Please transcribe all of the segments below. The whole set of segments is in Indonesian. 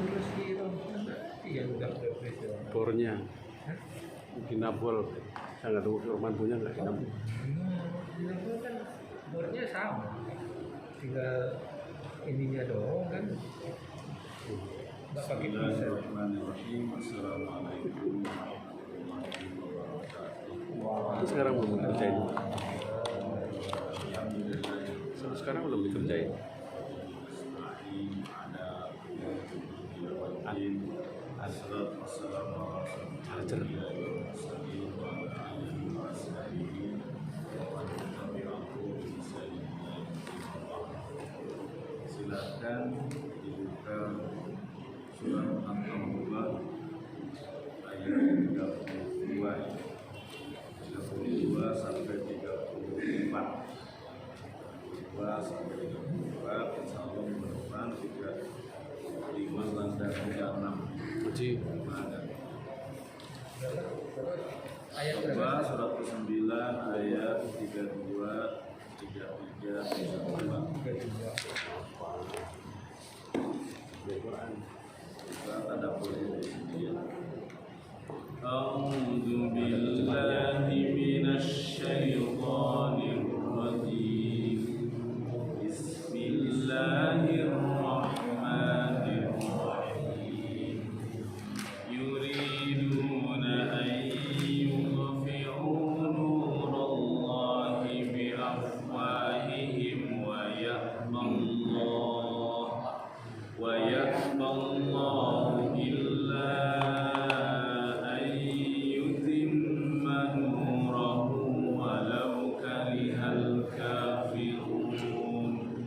solusi iya udah profesional. Bornya dinabol, sangat mantunya nggak dinabol. Dinabol kan bornya sama, tinggal ininya doang kan. Nggak pakai pisau. Bismillahirrahmanirrahim. Assalamualaikum warahmatullahi wabarakatuh. Sekarang belum dikerjain. Alhamdulillah. Sekarang belum dikerjain. Silakan dibuka surat An-Taubah ayat 32 sampai 34. 32 sampai 34, insyaallah mudah-mudahan 35 dan 36. Uji. Ayat Taubah surat ke-9 ayat 32, 33, 34. Al-Quran. Surat Ad-Dakhil. A'udzu billahi minasy syaithanir rajim. Bismillahirrahmanirrahim. Yuriduna an yutfi'u nurallahi bi afwahihim wa ya'ballahu illa an yutimma nurahu walau karihal kafirun.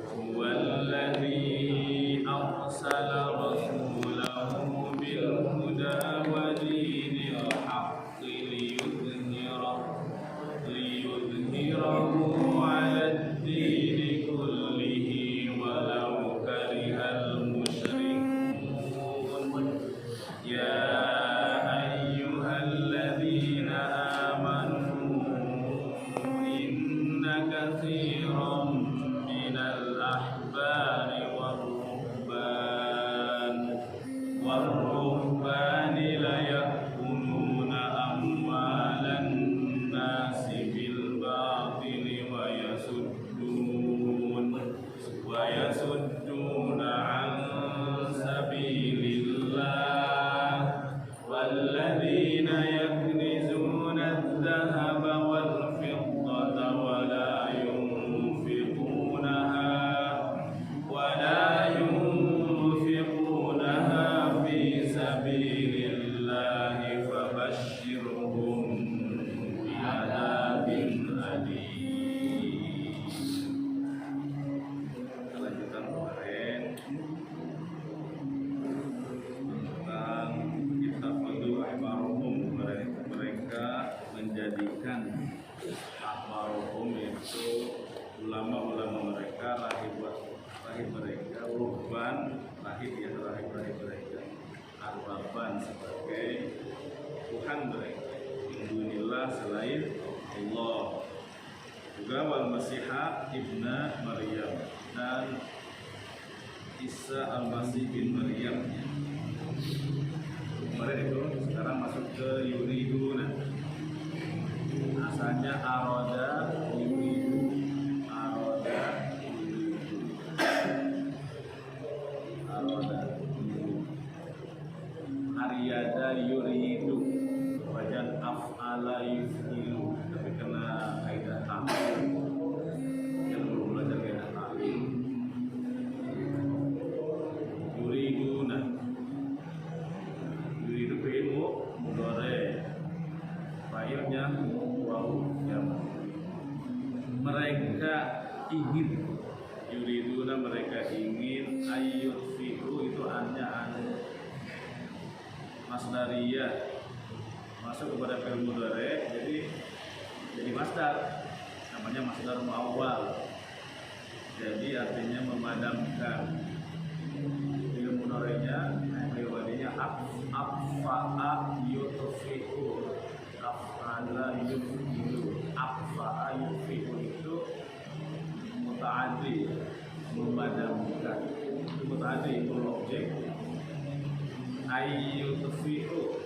Huwallazi arsala rasulahu bil huda wa dinil haqqi liyudhhirahu 'alad dini kullihi walau karihal musyrikun. Ya ayyuhalladzina amanu inna katsiran minal ahbari war-ruhbani la ya'kuluna amwalan nasi bil batili wa yasudduna an sabilillah walladzina yaknizuna adh-dhahaba wal fiddata wa la yunfiqunaha fi sabilillahi fabashshirhum bi'adzabin alim. Kelanjutan kemarin tentang ittakhadhu ahbarahum, mereka menjadikan ahbarahum itu ulama-ulama mereka, rahib mereka, ruhban, rahib mereka, arbaban sebagai Tuhan mereka, indunillah selain Allah. Juga wal Masihah ibna Maryam dan Isa al-Masih bin Maryam. Kemarin itu, sekarang masuk ke yuriduna. Asalnya aroda yuridu, aroda aryada yuridu, wajan af'ala yuf'ilu, tapi kena kaidah ta'lil yang belum belajar kaidah ta'lil. Yuriduna, yuridu fi'il mudhari', fa'ilnya waw yang mereka ingin, yuriduna mereka ingin, ayyutfi'u itu hanya masdariyah, masuk kepada fi'il mudhari', jadi masdar, namanya masdar muawwal, jadi artinya memadamkan. Fi'il mudhari'nya, fi'il mudhari'nya affa'a yutfi'u, af'ala yutfi'u, affa'a yutfi'u itu muta'addi, memadamkan. Itu muta'addi, itu objek ayyutfi'u.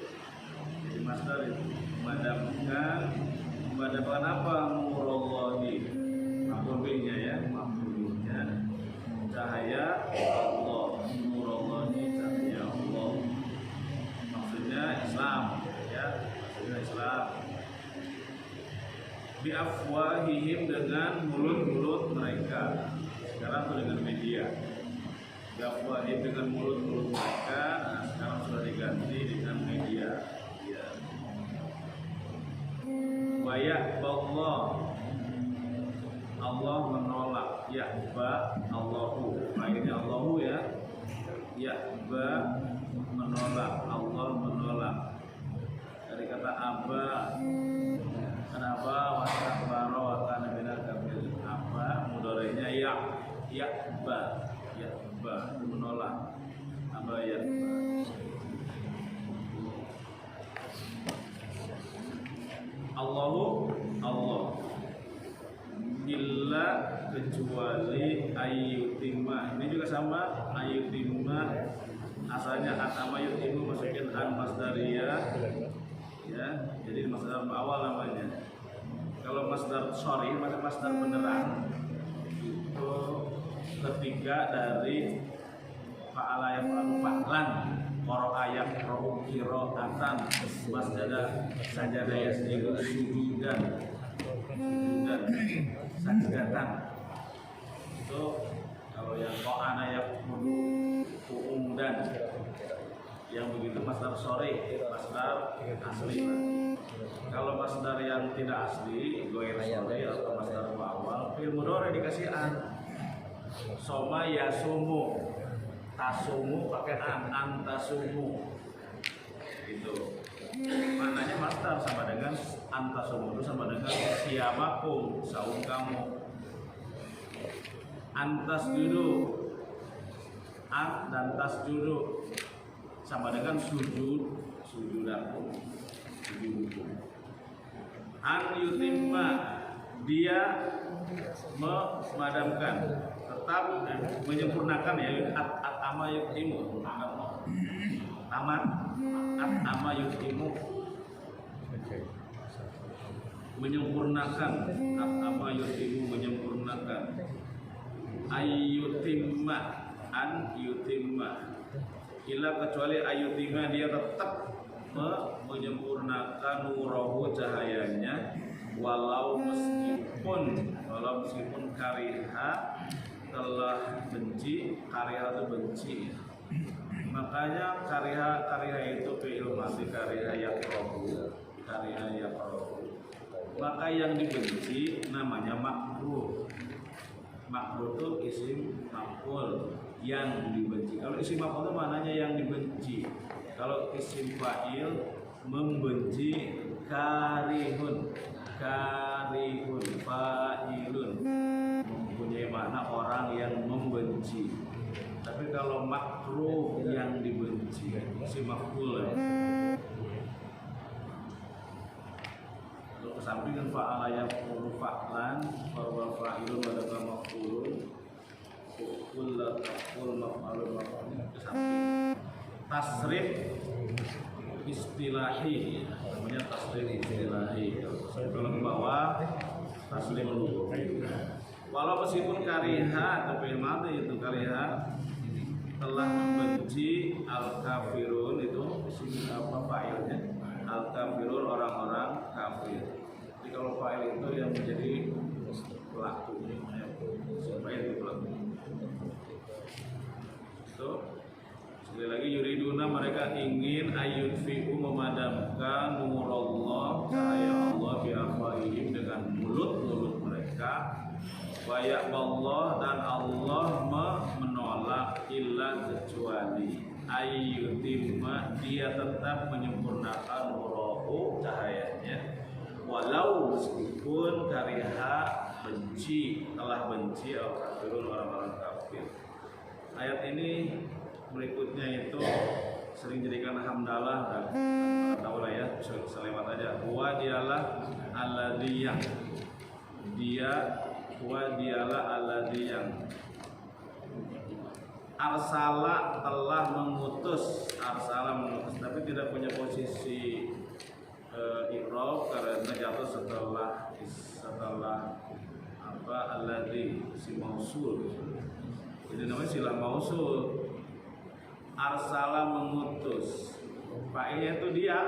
Jadi masdar itu memadamkan apa? Nurallahi. Maf'ul-nya ya, maf'ul-nya. Cahaya Allah, nurallahi, cahaya Allah. Maksudnya Islam, ya, maksudnya Islam. Bi afwahihim, dengan mulut-mulut mereka. Sekarang itu dengan media. Bi afwahihim, dengan mulut-mulut mereka. Nah, sekarang sudah diganti dengan media. Ya. Wa ya'ballah, Allah menolak. Ya'ba Allahu, ini Allahu ya. Ya'ba menolak, Allah menolak. Dari kata aba. Kenapa wastakbara wa kana minal kafirin? Apa mudhari'nya ya'ba menolak. Aba ya'ba. Allahu Allah. Illa, kecuali ayyutimma. Ini juga sama, ayyutimma asalnya atama yutimmu, masukin an masdariyah ya, jadi masdar awal namanya. Kalau masdar sorry, masdar beneran itu ketiga dari fa'ala yang fa'lan, qara ayat rohu qira'atan, masjada sajada yasjudu sujudan sajadatan. Itu kalau yang qa'ana yaqulu dan yang begitu masdar sore, masdar asli. Kalau masdar yang tidak asli, goer sore atau masdar awal, fi'il mudhari dikasih an. Soma yasumu, tasumu pakai an tasumu. Itu maknanya masdar sama dengan antasumu, itu sama dengan siamakum, saum kamu. Antas judu, an dan tas judu sama dengan sujudakum. An yutimma, dia memadamkan, tetap menyempurnakan ya. Atama yutimu, tamat. Atama yutimu, menyempurnakan. Atama yutimu, menyempurnakan. Ayyutimma, an yutimma. Ila, kecuali ayyutimma, dia tetap menyempurnakan nurahu, cahayanya, walau meskipun kariha telah benci. Kariha itu benci, makanya kariha itu fi'il madhi, kariha yaqrabu, maka yang dibenci namanya makruh. Makruh itu isim maf'ul, yang dibenci. Kalau isim maf'ul itu maknanya yang dibenci. Kalau isim fa'il membenci, karihun, fa'ilun, mempunyai makna orang yang membenci. Tapi kalau makruh, yang dibenci, isim maf'ul. Kesampingan fa'ala yaqulu fa'lan, wa fa'ilun wa dakal maf'ulun, kullu taqul maf'alun maf'ulun. Kesamping tasrif istilahi, namanya tasrif istilahi. Kalau ke bawah tasrif lughwi. Walau meskipun kariha atau fi'il madhi itu kariha telah membenci al-kafirun, itu apa fa'ilnya? Al-kafirun, orang-orang kafir. Jadi kalau fa'il itu yang menjadi pelakunya, siapa yang pelaku? Itu sekali lagi, yuriduna, mereka ingin, ayyutfi'u, memadamkan, nurallah, cahaya Allah, bi afwahihim, dengan mulut-mulut mereka. Wa ya'ballah, dan Allah menolak, illa, kecuali ayyutimma, dia tetap menyempurnakan nurahu, cahayanya, walau meskipun kariha benci, telah benci al-kafirun, orang-orang kafir. Ayat ini berikutnya itu sering jadikan hamdalah, dan tahu lah ya, bisa lewat aja. Wa dialah alladhi yang, dia, wa dialah alladhi yang, arsala telah mengutus, tapi tidak punya posisi i'rab karena jatuh setelah apa alladzi si mausul. Jadi namanya sila mausul. Arsala mengutus. Fa'ilnya itu dia.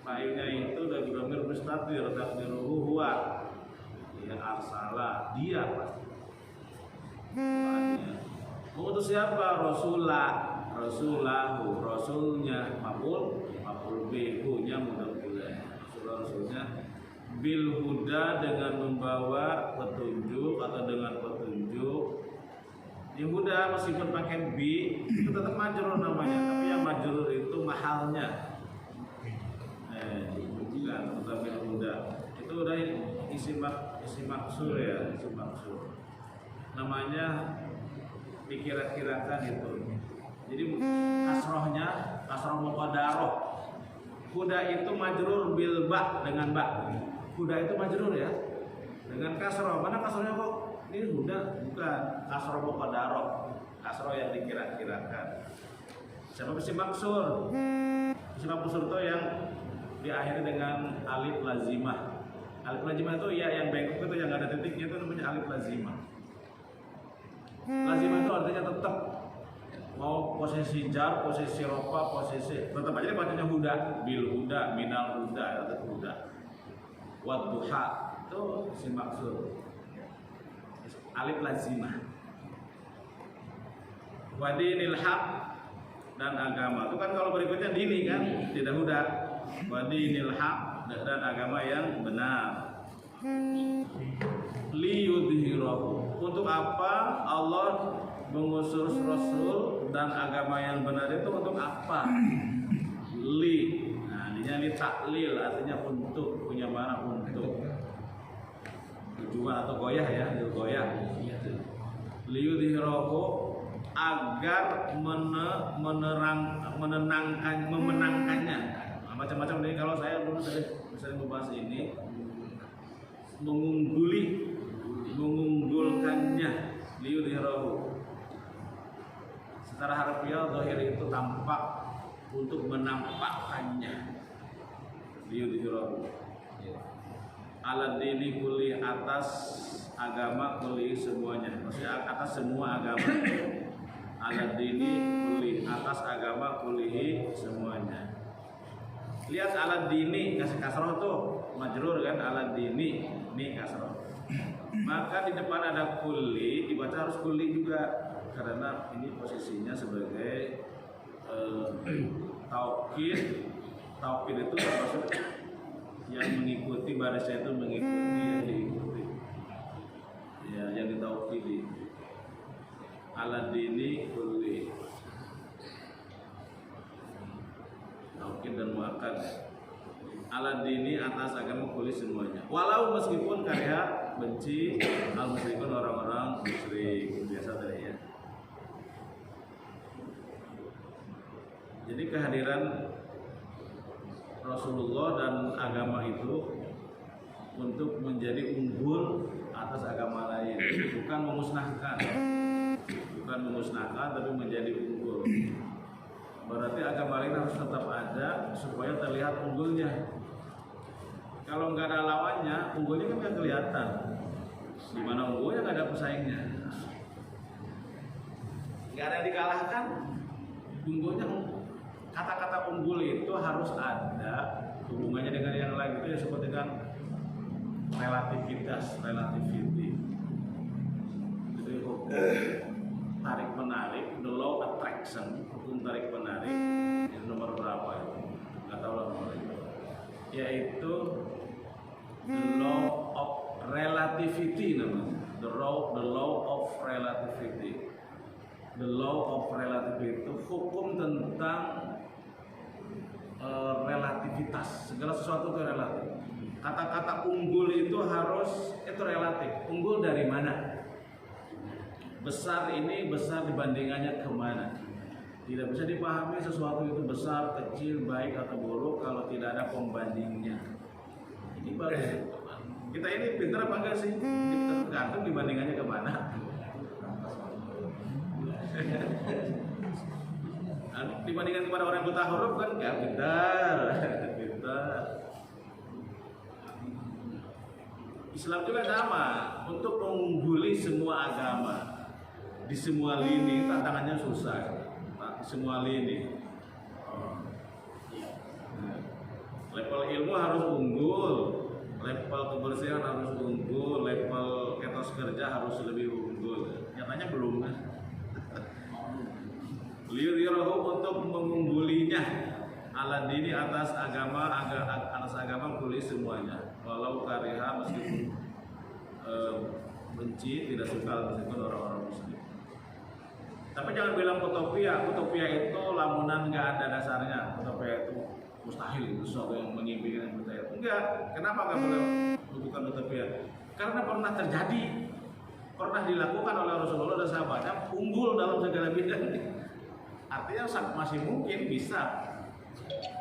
Fa'ilnya itu dari dhamir mustatir takdiruhu huwa. Ya arsala dia pasti. Mengutus siapa? Rasulahu, rasulnya, maf'ul bihi-nya mudah-mudahan. Rasulnya bil huda dengan membawa petunjuk atau dengan petunjuk. Yang huda meskipun pakai bi itu tetap majrur namanya, tapi yang majrur itu mahalnya. Bukan tetap bil huda. Itu udah isi maksur ya, isi maksur. Namanya dikira-kirakan itu. Jadi kasroh muqaddarah. Huda itu majrur bil ba dengan ba. Huda itu majrur ya. Dengan kasroh. Mana kasrohnya kok? Ini huda bukan kasroh muqaddarah. Kasroh yang dikira-kirakan. Siapa isim maksur? Isim maksur itu yang diakhiri dengan alif lazimah. Alif lazimah itu ya yang bengkok itu yang nggak ada titiknya itu namanya alif lazimah. Lazimah itu artinya tetap, mau posisi jar, posisi rofa, posisi tetap aja bacanya huda, bil huda, minal huda, tetap huda. Wadduha itu si maksud alif lazimah. Wadinil haq dan agama itu kan kalau berikutnya dini kan tidak huda. Wadinil haq dan agama yang benar. Liyudhirahu, untuk apa Allah mengutus Rasul dan agama yang benar itu untuk apa? Li, nah ini li taklil artinya untuk, punya mana untuk tujuan atau goyah ya, goyah. Liyudhirahu agar memenangkannya. Nah, macam-macam nih kalau saya dulu sering membahas ini mengunggulkannya liyudhirahu. Secara harfiah zahir itu tampak untuk menampakkannya liyudhirahu. Ala dini kulli atas agama kulli semuanya. Maksudnya atas semua agama. Ala dini kulli atas agama kulli semuanya. Lihat ala dini kasih kasroh tuh majrur kan ala dini ini kasroh. Maka di depan ada kulli dibaca harus kulli juga karena ini posisinya sebagai taukid. Taukid itu maksud yang mengikuti barisnya itu mengikuti yang diikuti. Ya yang ditaukidi. Ala dini kulli. Taukid dan muakkad. Ala dini atas agama kulli semuanya. Walau meskipun karya benci al musyrikun orang-orang musyrik biasa tadi ya. Jadi kehadiran Rasulullah dan agama itu untuk menjadi unggul atas agama lain, bukan memusnahkan, tapi menjadi unggul. Berarti agama lain harus tetap ada supaya terlihat unggulnya. Kalau nggak ada lawannya, unggulnya kan nggak kelihatan. Di mana unggulnya nggak ada pesaingnya. Nggak ada yang dikalahkan, unggulnya unggul. Kata-kata unggul itu harus ada hubungannya dengan yang lain itu ya seperti kan relativitas, relativity. Jadi hukum tarik menarik, the law attraction, hukum tarik menarik, ini nomor berapa itu? Nggak tahu lah nomornya. Yaitu the law of relativity namanya, the law of relativity. The law of relativity itu hukum tentang relativitas, segala sesuatu itu relatif. Kata-kata unggul itu harus itu relatif. Unggul dari mana? Besar ini besar dibandingannya kemana? Tidak bisa dipahami sesuatu itu besar, kecil, baik atau buruk kalau tidak ada pembandingnya. Ini baru kita ini pintar apa enggak sih? Kita tergantung dibandingannya kemana. Dibandingkan kepada orang yang buta huruf kan ya pintar. Islam juga sama, untuk mengungguli semua agama di semua lini tantangannya susah, di semua lini. Level ilmu harus unggul, level kebersihan harus unggul, level etos kerja harus lebih unggul. Nyatanya belum kan? Liyudhirahu untuk mengunggulinya ala dini atas agama kuli semuanya. Walau kariha meskipun benci tidak suka meskipun orang-orang muslim. Tapi jangan bilang utopia itu lamunan nggak ada dasarnya. Utopia itu mustahil, itu sesuatu yang mengimpikan yang percaya. Enggak, kenapa nggak boleh bukan utopia? Karena pernah terjadi, pernah dilakukan oleh Rasulullah dan sahabatnya, unggul dalam segala bidang. Artinya masih mungkin bisa.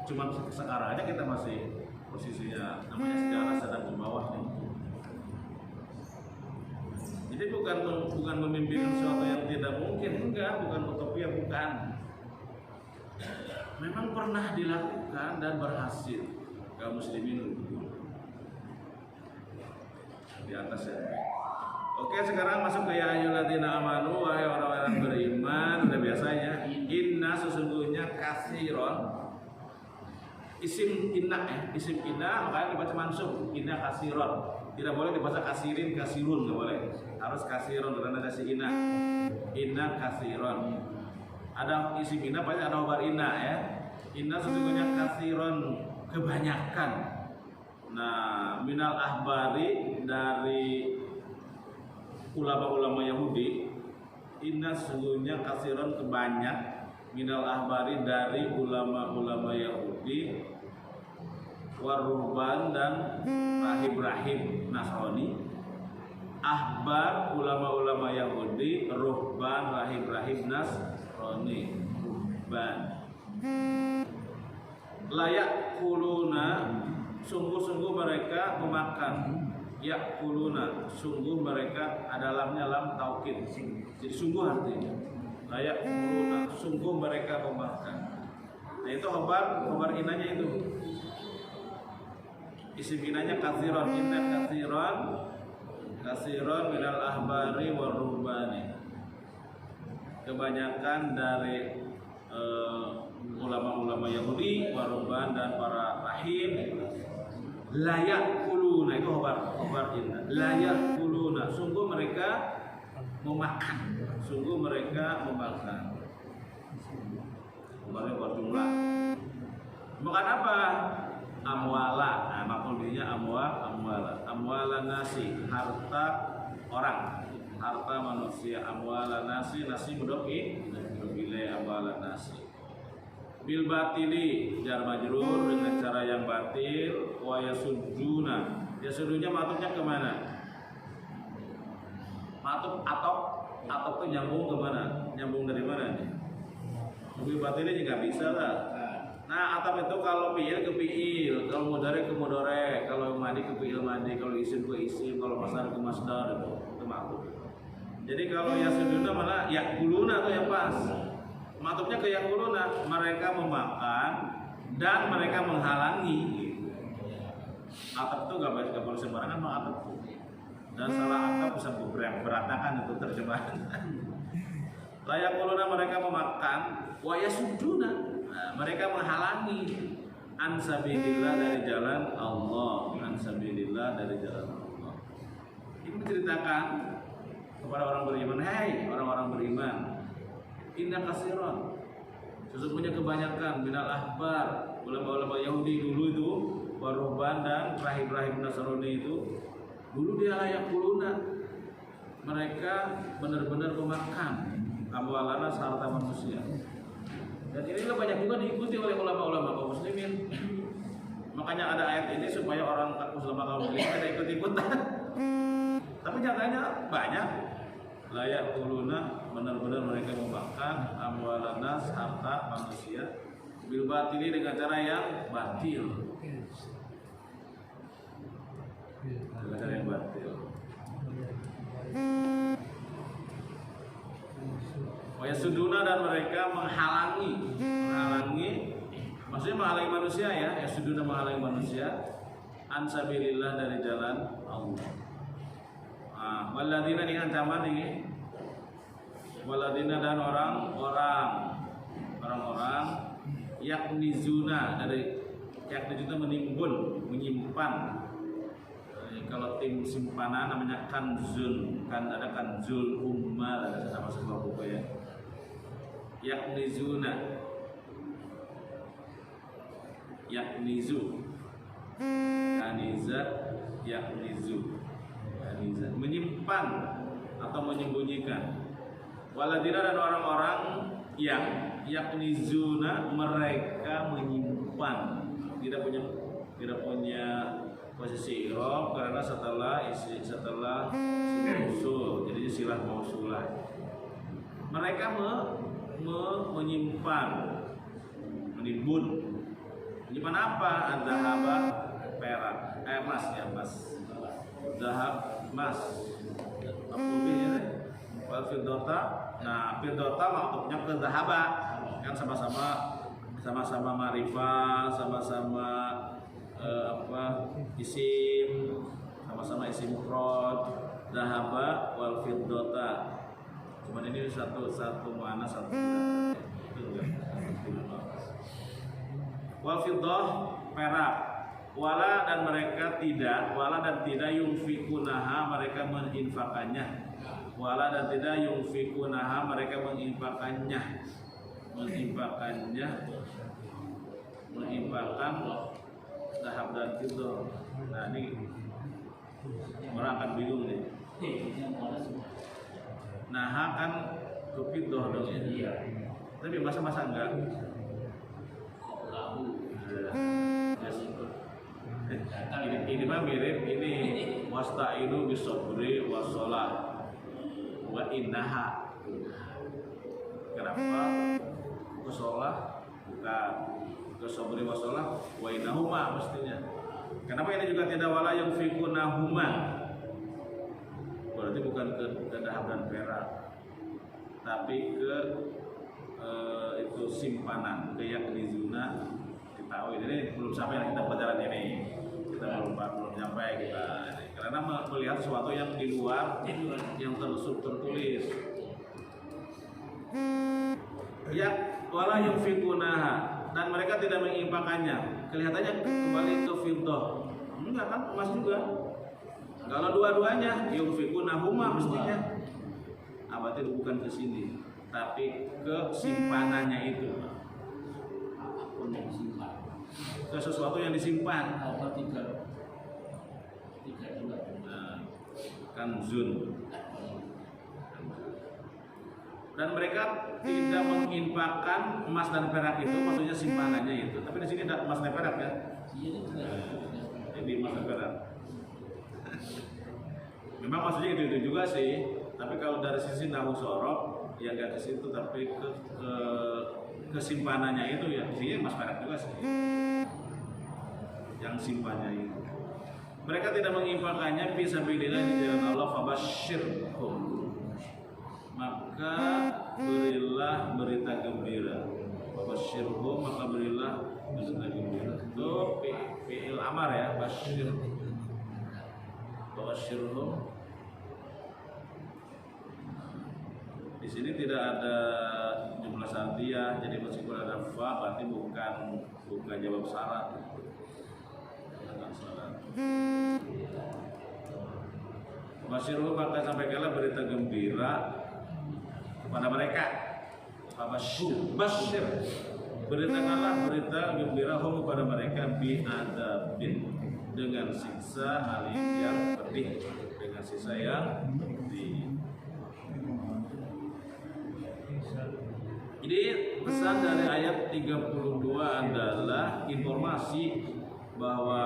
Cuma sekarang aja kita masih posisinya namanya sejarah sedang ke bawah nih. Jadi bukan memimpikan sesuatu yang tidak mungkin, enggak, bukan utopia, bukan. Memang pernah dilakukan dan berhasil kaum muslimin di atas ya. Oke, sekarang masuk ke ya ayyuhalladzina amanu, wahai orang-orang beriman. Udah biasanya inna sesungguhnya kasiron, isim inna isim inna makanya dibaca mansub, inna kasiron. Tidak boleh dibaca kasirin, kasirun, nggak boleh. Harus kasiron karena ada si inna kasiron. Ada isim inna pasti ada khobar inna ya. Inna sesungguhnya kasiron, kebanyakan. Nah, minal ahbari, dari ulama-ulama Yahudi. Inna sesungguhnya kasiron, kebanyak. Minal ahbari, dari ulama-ulama Yahudi. Waruhban, dan rahib-rahib Nasrani. Ahbar, ulama-ulama Yahudi. Ruhban, rahib-rahib Nasrani. Ruhban. Layak kuluna, sungguh-sungguh mereka memakan. Yakuluna, sungguh mereka adalah lam taukid. Jadi sungguh artinya. Layak kuluna, sungguh mereka memakan. Nah itu khobar inanya itu. Isim inanya kathiron, inna kathiron minal ahbari warubani. Kebanyakan dari ulama-ulama Yahudi, waruban, dan para rahib. Layak kuluna, itu khobar inna. Layak kuluna, sungguh mereka memakan. Sungguh mereka memakan. Khobarnya berjumlah. Makan apa? Amwala. Nah, maksudnya amwala. Amwala nasi, harta orang, harta manusia. Amwala nasi mudoki amwala nasi. Bil batili, jar majrur dengan cara yang batil. Wa yasudduna, yasuddunya matupnya kemana? Matup atop itu nyambung kemana? Nyambung dari mana nih? Bil batili juga bisa lah. Nah atop itu kalau fi'il ke fi'il, kalau mudhari ke mudhari, kalau madi ke fi'il madi, kalau isim ke isim, kalau masdar ke masdar, itu matuf. Jadi kalau yasudduna mana? Yakuluna tuh yang pas. Matupnya ke yakuluna, mereka memakan dan mereka menghalangi. Atap itu gak boleh sembarangan mengatap. Dan salah atap bisa berantakan itu terjemahan. Layakuluna, mereka memakan, wa yasudduna, mereka menghalangi an sabilillah, dari jalan Allah. An sabilillah, dari jalan Allah. Ini menceritakan kepada orang beriman, hai orang-orang beriman, inna kasiron, sesungguhnya kebanyakan minal ahbar, ulama-ulama Yahudi dulu itu, waruhban, dan rahib-rahib Nasrani itu, dulu dia layak kuluna, mereka benar-benar memakan amwalana, harta manusia. Dan inilah banyak juga diikuti oleh ulama-ulama kaum muslimin. Makanya ada ayat ini supaya orang ulama kaum muslimin tidak ikut-ikutan. Tapi nyatanya banyak layak kuluna, benar-benar mereka memakan amwalana, harta manusia, bil batili, dengan cara yang batil. Dengan cara yang batil. Wa Yasuduna dan mereka menghalangi, maksudnya menghalangi manusia ya. Yasuduna menghalangi manusia an sabilillah dari jalan Allah. Waladina ini ancaman ini. Waladina dan orang-orang yaknizuna dari yaknizuna menimbun, menyimpan. Kalau tim simpanan namanya kanzun, kan ada kanzul ummal, ada sama sebuah buku ya. Yaknizuna, yaknizu, kanizat, yaknizu, kanizat, menyimpan atau menyembunyikan. Waladina dan orang-orang yang yaknizuna mereka menyimpan, tidak punya posisi i'rab karena setelah usul, jadi silah mausulah. Mereka menyimpan, menimbun. Menyimpan apa? Dzahaba, perak, emas ya, emas. Zahab, emas. Wal fiddata. Nah, fiddata maksudnya ke dzahaba. Kan sama-sama ma'rifah, sama-sama isim, sama-sama isim mufrad, dzahaba wal fiddata. Cuman ini satu makna satu. Wal fiddah perak. Wala dan tidak yunfikunaha mereka menginfakannya. Wala dan tidak yunfikunaha mereka menginfakannya. Menginfakkan zahab dan fiddah. Nah, ini orang akan bingung nih. Nah, kan ke fiddah dong ya. Tapi masa enggak? Ini mah mirip ini wasta'inu bisobri wassalah wa innaha. Kenapa? Wassalah bukan, bisobri wassalah wa innahuma mestinya. Kenapa ini juga tidak wala yang fikunahuma? Berarti bukan ke dahab dan perak, tapi ke itu simpanan, ke yaknizuna. Tahu ini belum sampai kita pelajaran ini, kita belum sampai kita karena melihat sesuatu yang di luar yang tertulis ya wala yunfikunaha dan mereka tidak menginfakannya. Kelihatannya kembali ke fiddah, enggak kan, emas juga. Kalau dua-duanya yunfikunahuma mestinya berarti bukan ke sini tapi ke simpanannya itu, ke sesuatu yang disimpan. Kanzun. Dan mereka tidak menginfakkan emas dan perak itu, maksudnya simpanannya itu. Tapi di sini tidak emas dan perak ya. Jadi emas dan perak. Memang maksudnya itu juga sih. Tapi kalau dari sisi nahwu sorof ya nggak ke situ, tapi ke kesimpanannya itu ya sih emas perak juga sih. Yang simpannya itu. Mereka tidak menginfakannya fi sabilillah di jalan Allah, fabasyirhum. Maka berilah berita gembira. Fabasyirhum, maka berilah berita gembira. Itu fi'il amar ya, basyir. Fabasyirhum. Di sini tidak ada jumlah syartiyah, jadi meskipun ada fa berarti bukan jawab syarat. Basyirhum, maka sampaikanlah berita gembira kepada mereka. Basyir, beritakanlah berita gembira hum kepada mereka bi adabin, dengan siksa alim yang pedih, dengan siksa yang pedih. Jadi pesan dari ayat 32 adalah informasi bahwa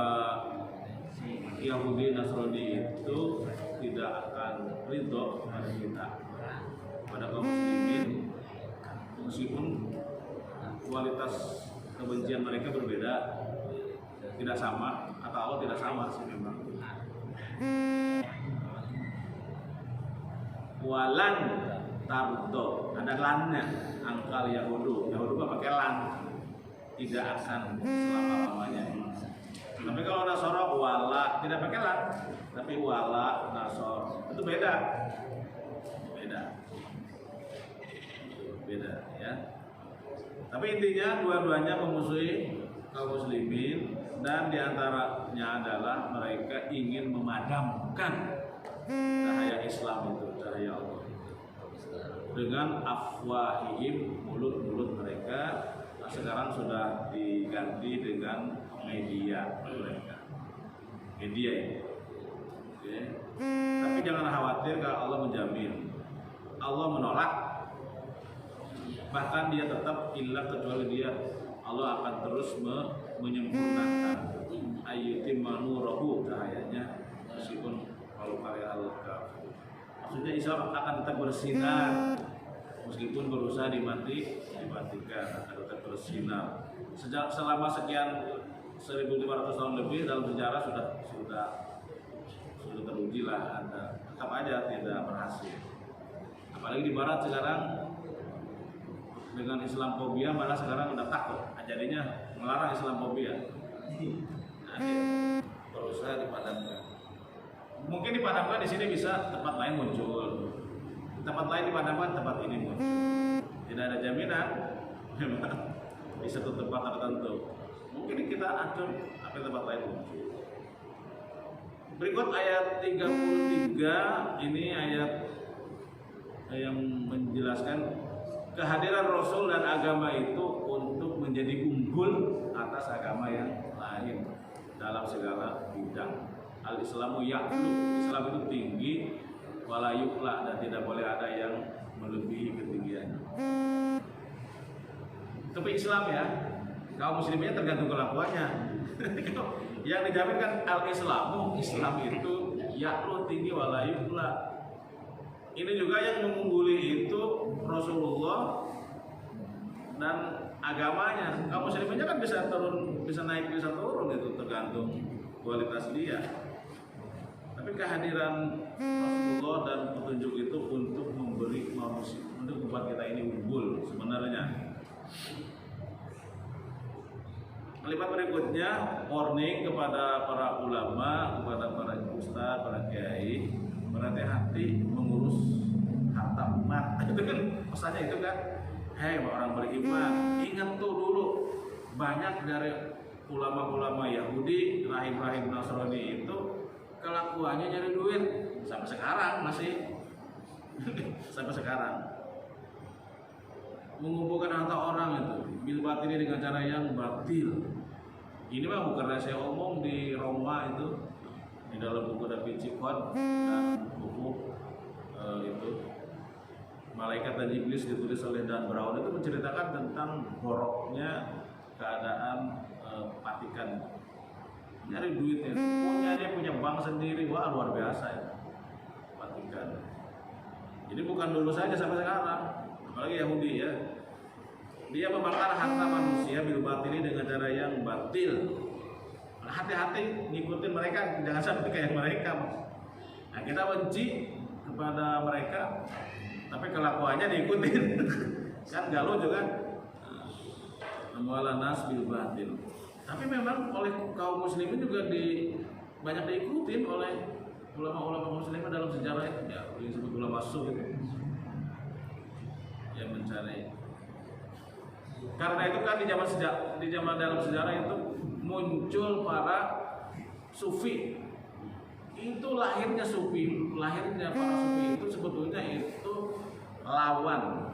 Yahudi Nasrani itu tidak akan ridho pada kita, pada kaum muslimin, meskipun kualitas kebencian mereka berbeda, tidak sama, atau Allah tidak sama sih memang. Walan tardo, ada lannya. Angkal Yahudu mah pakai lan, tidak akan selama-lamanya. Tapi kalau Nasoro wala tidak pakai lan, tapi wala Nasor itu beda ya. Tapi intinya dua-duanya memusuhi kaum muslimin, dan diantaranya adalah mereka ingin memadamkan cahaya Islam itu, cahaya Allah, dengan afwahihim, mulut-mulut mereka. Nah, sekarang sudah diganti dengan media mereka, media ini. Oke. Tapi jangan khawatir kalau Allah menjamin, Allah menolak, bahkan dia tetap ilah, kecuali dia Allah akan terus menyempurnakan ayyutimma nurahu, cahayanya, meskipun kalau karya Allah, maksudnya Islam akan tetap bersinar meskipun berusaha dimatikan, akan tetap bersinar. Selama sekian 1.500 tahun lebih dalam sejarah sudah teruji lah, tetap aja tidak berhasil. Apalagi di Barat sekarang dengan Islamofobia, malah sekarang udah takut, jadinya melarang Islamofobia. Nah, berusaha dipadamkan. Mungkin dipadamkan di sini bisa tempat lain muncul, tempat lain dipadamkan, tempat ini muncul. Tidak ada jaminan di satu tempat tertentu. Mungkin kita atur, tapi tempat lain muncul. Berikut ayat 33, ini ayat yang menjelaskan kehadiran Rasul dan agama itu untuk menjadi unggul atas agama yang lain dalam segala bidang. Al-Islamu ya'lu, Islam itu tinggi, wala yu'la, dan tidak boleh ada yang melebihi ketinggiannya. Tapi Islam ya, kaum muslimnya tergantung kelakuannya. Yang dijamin kan al-Islamu, Islam itu ya'lu, tinggi, wala yu'la. Ini juga yang mengungguli itu Rasulullah dan agamanya. Kaum muslimnya kan bisa turun, bisa naik, bisa turun, itu tergantung kualitas dia. Tapi kehadiran Rasulullah dan petunjuk itu untuk memberi manusia, untuk membuat kita ini unggul sebenarnya. Kalimat berikutnya warning kepada para ulama, kepada para ustaz, para kiai, berhati-hati mengurus harta umat. Itu kan pesannya itu kan, hei orang beriman, ingat tuh dulu banyak dari ulama-ulama Yahudi, rahib-rahib Nasrani itu kelakuannya nyari duit sampai sekarang masih sampai sekarang mengumpulkan harta orang itu bil batil dengan cara yang batil. Ini mah bukan rahasia umum, di Roma itu di dalam buku Da Vinci Code dan buku itu Malaikat dan Iblis ditulis oleh Dan Brown, itu menceritakan tentang boroknya keadaan Vatikan, nyari duitnya, dia punya bank sendiri, wah luar biasa ya Vatikan. Jadi bukan dulu saja, sampai sekarang, apalagi Yahudi ya, dia membakar harta manusia bil batili dengan cara yang batil. Hati-hati ngikutin mereka, jangan sampai kayak mereka. Nah, kita benci kepada mereka, tapi kelakuannya diikutin. Kan galau juga. Amwalan nas bil batil. Tapi memang oleh kaum muslimin juga banyak diikutin oleh ulama-ulama muslimin dalam sejarah itu, ya, yang disebut ulama su itu, yang mencari. Karena itu kan di zaman dalam sejarah itu muncul para sufi. Itu lahirnya para sufi itu sebetulnya itu lawan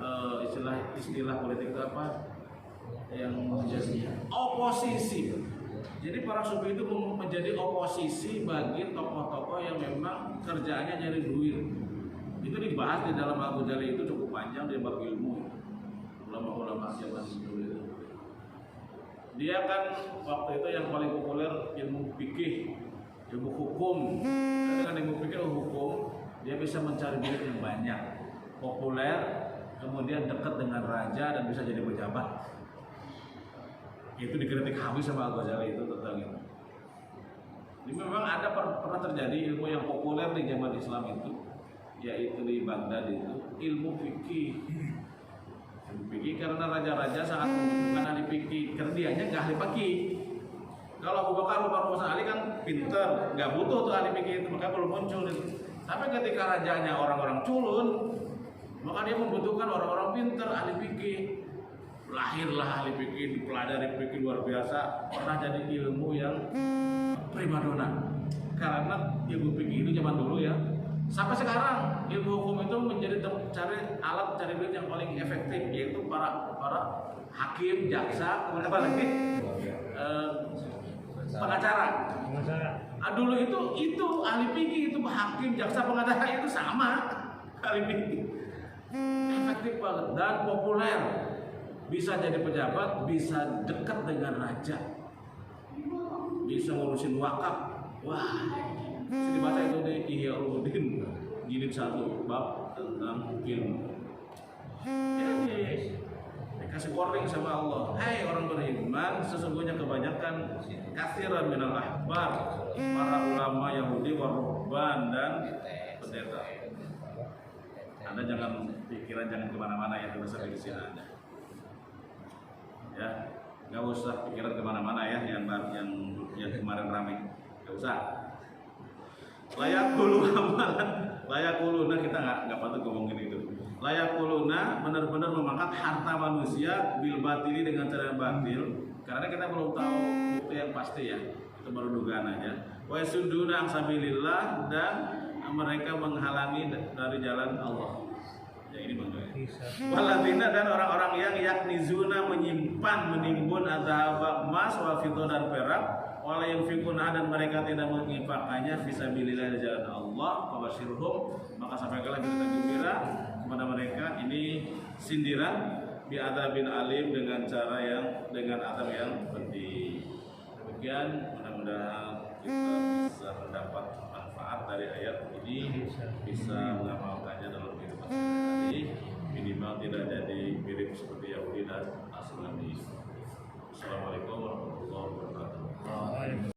istilah politik itu apa? Yang menjadi oposisi. Jadi para sufi itu menjadi oposisi bagi tokoh-tokoh yang memang kerjaannya nyari duit. Itu dibahas di dalam Al-Ghazali, itu cukup panjang di bab ilmu. Ulama-ulama zaman dulu itu. Dia kan waktu itu yang paling populer ilmu fikih, ilmu hukum. Dengan ilmu fikih, ilmu hukum, dia bisa mencari duit yang banyak, populer, kemudian dekat dengan raja dan bisa jadi pejabat. Itu dikritik habis sama Al-Ghazali itu tentang itu. Jadi memang ada pernah terjadi ilmu yang populer di zaman Islam itu yaitu di Baghdad itu ilmu fikih. Ilmu fikih karena raja-raja sangat membutuhkan ahli fikih karena dianya nggak ahli fikih. Kalau Abu Bakar, Umar, Utsman, Ali kan pinter, nggak butuh tuh ahli fikih itu, maka belum muncul itu. Tapi ketika rajanya orang-orang culun, maka dia membutuhkan orang-orang pinter ahli fikih. Lahirlah ahli fikih, dipelajari fikih luar biasa, pernah jadi ilmu yang primadona. Karena ilmu fikih itu zaman dulu ya, sampai sekarang ilmu hukum itu menjadi alat cari duit yang paling efektif, yaitu para hakim, jaksa, kemudian apa lagi pengacara. Dulu itu ahli fikih, itu hakim, jaksa, pengacara itu sama ahli fikih. Efektif banget dan populer, bisa jadi pejabat, bisa dekat dengan raja, bisa ngurusin wakaf. Wah, bisa dibaca itu di Ihya Ulumuddin jilid 1 bab tentang ilmu. Jadi dikasih warning sama Allah, hai orang beriman, sesungguhnya kebanyakan katsiran minal ahbar, para ulama Yahudi warubban dan pendeta. Anda jangan pikiran jangan kemana-mana ya, terus di sini Anda. Ya, nggak usah pikiran kemana-mana ya, yang kemarin ramai. Gak usah. Layak kuluna kita nggak patut ngomongin itu. Layak kuluna benar-benar memakan harta manusia bil batili dengan cara yang batil. Karena kita belum tahu bukti yang pasti ya. Itu baru dugaan aja. Wa yasudduna an sabilillah dan mereka menghalangi dari jalan Allah. Ya ini bang. Waladina dan orang-orang yang yaknizuna menyimpan menimbun azab emas wal fiddah dan perak. Wala yang fikuna dan mereka tidak menginfakkannya fisabilillah di jalan Allah, fabashirhum, maka sampaikanlah berita gembira kepada mereka. Ini sindiran bi adzabin alim dengan adab yang pedih. Demikian mudah-mudahan kita bisa mendapat manfaat dari ayat ini, bisa mengamalkannya dalam kehidupan sehari-hari, minimal tidak jadi mirip seperti Yahudi dan Nasrani. Assalamualaikum warahmatullahi wabarakatuh.